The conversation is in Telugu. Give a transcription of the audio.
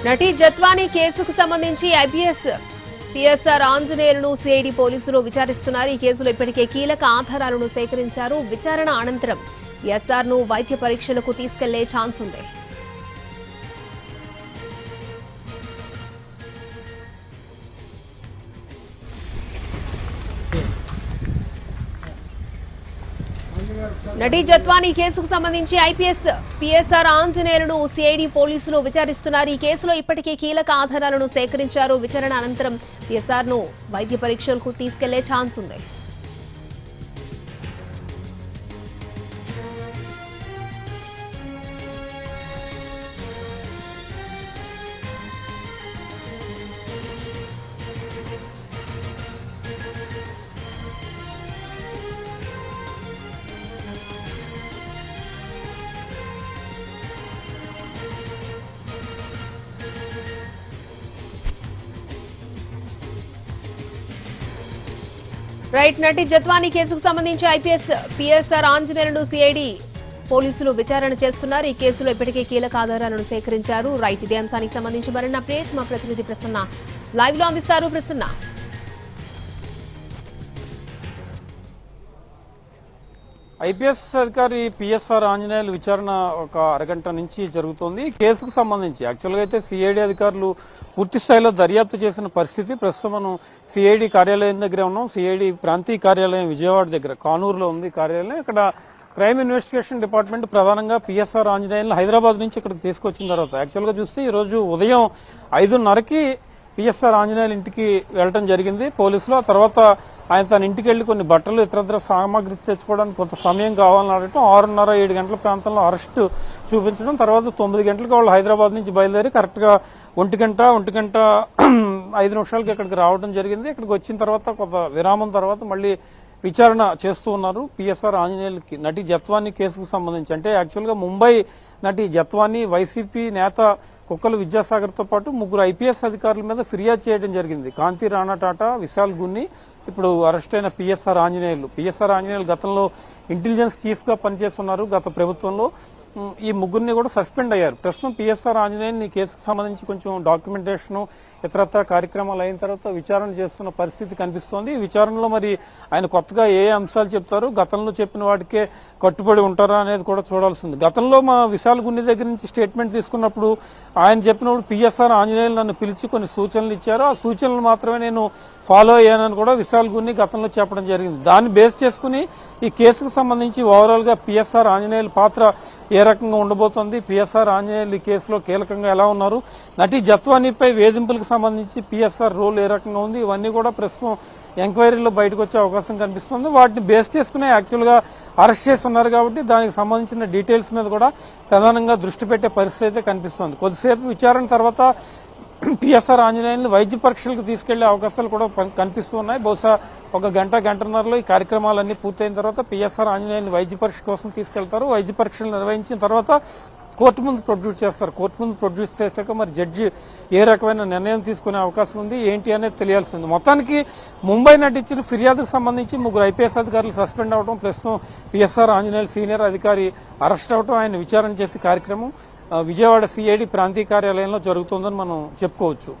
నటి జత్వానీ కేసుకు సంబంధించి ఐపీఎస్ పిఎస్ఆర్ ఆంజనేయులను సిఐడి పోలీసులు విచారిస్తున్నారు. ఈ కేసులో ఇప్పటికే కీలక ఆధారాలను సేకరించారు. విచారణ అనంతరం పిఎస్ఆర్ ను వైద్య పరీక్షలకు తీసుకెళ్లే ఛాన్స్ ఉంది. నటి జత్వానీ కేసుకు సంబంధించి ఐపీఎస్ పిఎస్ఆర్ ఆంజనేయులను సిఐడి పోలీసులు విచారిస్తున్నారు. ఈ కేసులో ఇప్పటికే కీలక ఆధారాలను సేకరించారు. విచారణ అనంతరం పిఎస్ఆర్ ను వైద్య పరీక్షలకు తీసుకెళ్లే ఛాన్స్ ఉంది. రైట్, నటి జత్వానీ కేసుకు సంబంధించి ఐపీఎస్ పిఎస్ఆర్ ఆంజనేయులను సిఐడి పోలీసులు విచారణ చేస్తున్నారు. ఈ కేసులో ఇప్పటికే కీలక ఆధారాలను సేకరించారు. రైట్, ఇదే అంశానికి సంబంధించి మరిన్ని అప్డేట్స్ మా ప్రతినిధి ప్రసన్న లైవ్ లో అందిస్తారు. ప్రసన్న, ఐపీఎస్ అధికారి పిఎస్ఆర్ ఆంజనేయులు విచారణ ఒక అరగంట నుంచి జరుగుతోంది. కేసుకు సంబంధించి యాక్చువల్గా అయితే సిఐడి అధికారులు పూర్తి స్థాయిలో దర్యాప్తు చేసిన పరిస్థితి. ప్రస్తుతం మనం సిఐడి కార్యాలయం దగ్గర ఉన్నాం. సిఐడి ప్రాంతీయ కార్యాలయం విజయవాడ దగ్గర కానూరులో ఉంది కార్యాలయం. ఇక్కడ క్రైమ్ ఇన్వెస్టిగేషన్ డిపార్ట్మెంట్ ప్రధానంగా పిఎస్ఆర్ ఆంజనేయులు హైదరాబాద్ నుంచి ఇక్కడికి తీసుకొచ్చిన తర్వాత యాక్చువల్గా చూస్తే ఈ రోజు ఉదయం 5:30కి పిఎస్ఆర్ ఆంజనేయులు ఇంటికి వెళ్లడం జరిగింది పోలీసులు. ఆ తర్వాత ఆయన తన ఇంటికి వెళ్లి కొన్ని బట్టలు ఇతరత్ర సామాగ్రి తెచ్చుకోవడానికి కొంత సమయం కావాలని అడగటం, 6:30-7 గంటల ప్రాంతంలో అరెస్టు చూపించడం, తర్వాత 9 గంటలకు వాళ్ళు హైదరాబాద్ నుంచి బయలుదేరి కరెక్ట్ గా 1 గంట 5 నిమిషాలకి ఇక్కడికి రావడం జరిగింది. ఇక్కడికి వచ్చిన తర్వాత కొంత విరామం తర్వాత మళ్ళీ విచారణ చేస్తూ ఉన్నారు. పిఎస్ఆర్ ఆంజనేయులకి నటి జత్వానీ కేసుకు సంబంధించి అంటే యాక్చువల్గా ముంబై నటి జత్వానీ వైసీపీ నేత కుక్కల విద్యాసాగర్ తో పాటు 3 ఐపీఎస్ అధికారుల మీద ఫిర్యాదు చేయడం జరిగింది. కాంతి రాణా టాటా, విశాల్ గున్ని, ఇప్పుడు అరెస్ట్ అయిన పిఎస్ఆర్ ఆంజనేయులు గతంలో ఇంటెలిజెన్స్ చీఫ్ గా పనిచేస్తున్నారు గత ప్రభుత్వంలో. ఈ 3 కూడా సస్పెండ్ అయ్యారు. ప్రస్తుతం పిఎస్ఆర్ ఆంజనేయులు ఈ కేసుకు సంబంధించి కొంచెం డాక్యుమెంటేషన్ ఇతరత్ర కార్యక్రమాలు అయిన తర్వాత విచారణ చేస్తున్న పరిస్థితి కనిపిస్తోంది. ఈ విచారణలో మరి ఆయన కొత్తగా ఏ అంశాలు చెప్తారు, గతంలో చెప్పిన వాటికే కట్టుబడి ఉంటారా అనేది కూడా చూడాల్సింది. గతంలో మా విశాల్ గున్ని దగ్గర నుంచి స్టేట్మెంట్ తీసుకున్నప్పుడు ఆయన చెప్పినప్పుడు పిఎస్ఆర్ ఆంజనేయులు నన్ను పిలిచి కొన్ని సూచనలు ఇచ్చారు. ఆ సూచనలు మాత్రమే నేను ఫాలో అయ్యానని కూడా విశాల్ గున్ని గతంలో చెప్పడం జరిగింది. దాన్ని బేస్ చేసుకుని ఈ కేసుకు సంబంధించి ఓవరాల్ గా పిఎస్ఆర్ ఆంజనేయుల పాత్ర ఏ రకంగా ఉండబోతోంది, పిఎస్ఆర్ ఆంజనేయులు ఈ కేసులో కీలకంగా ఎలా ఉన్నారు, నటి జత్వానీపై వేధింపులకు సంబంధించి పిఎస్ఆర్ రోల్ ఏ రకంగా ఉంది, ఇవన్నీ కూడా ప్రస్తుతం ఎంక్వైరీలో బయటకు వచ్చే అవకాశం కనిపిస్తుంది. వాటిని బేస్ చేసుకునే యాక్చువల్ గా అరెస్ట్ చేస్తున్నారు కాబట్టి దానికి సంబంధించిన డీటెయిల్స్ మీద కూడా ప్రధానంగా దృష్టి పెట్టే పరిస్థితి అయితే కనిపిస్తుంది. కొద్దిసేపు విచారణ తర్వాత పిఎస్ఆర్ ఆంజనేయులను వైద్య పరీక్షలకు తీసుకెళ్లే అవకాశాలు కూడా కనిపిస్తున్నాయి. బహుశా 1 గంటన్నరలో ఈ కార్యక్రమాలన్నీ పూర్తయిన తర్వాత పిఎస్ఆర్ ఆంజనేయులను వైద్య పరీక్ష కోసం తీసుకెళ్తారు. వైద్య పరీక్షలు నిర్వహించిన తర్వాత కోర్టు ముందు ప్రొడ్యూస్ చేస్తారు. కోర్టు ముందు ప్రొడ్యూస్ చేశాక మరి జడ్జి ఏ రకమైన నిర్ణయం తీసుకునే అవకాశం ఉంది ఏంటి అనేది తెలియాల్సింది. మొత్తానికి ముంబై నటించిన ఫిర్యాదుకు సంబంధించి 3 ఐపీఎస్ అధికారులు సస్పెండ్ అవడం, ప్రస్తుతం పిఎస్ఆర్ ఆంజనేయులు సీనియర్ అధికారి అరెస్ట్ అవడం, ఆయన విచారణ చేసే కార్యక్రమం విజయవాడ సిఐడి ప్రాంతీయ కార్యాలయంలో జరుగుతోందని మనం చెప్పుకోవచ్చు.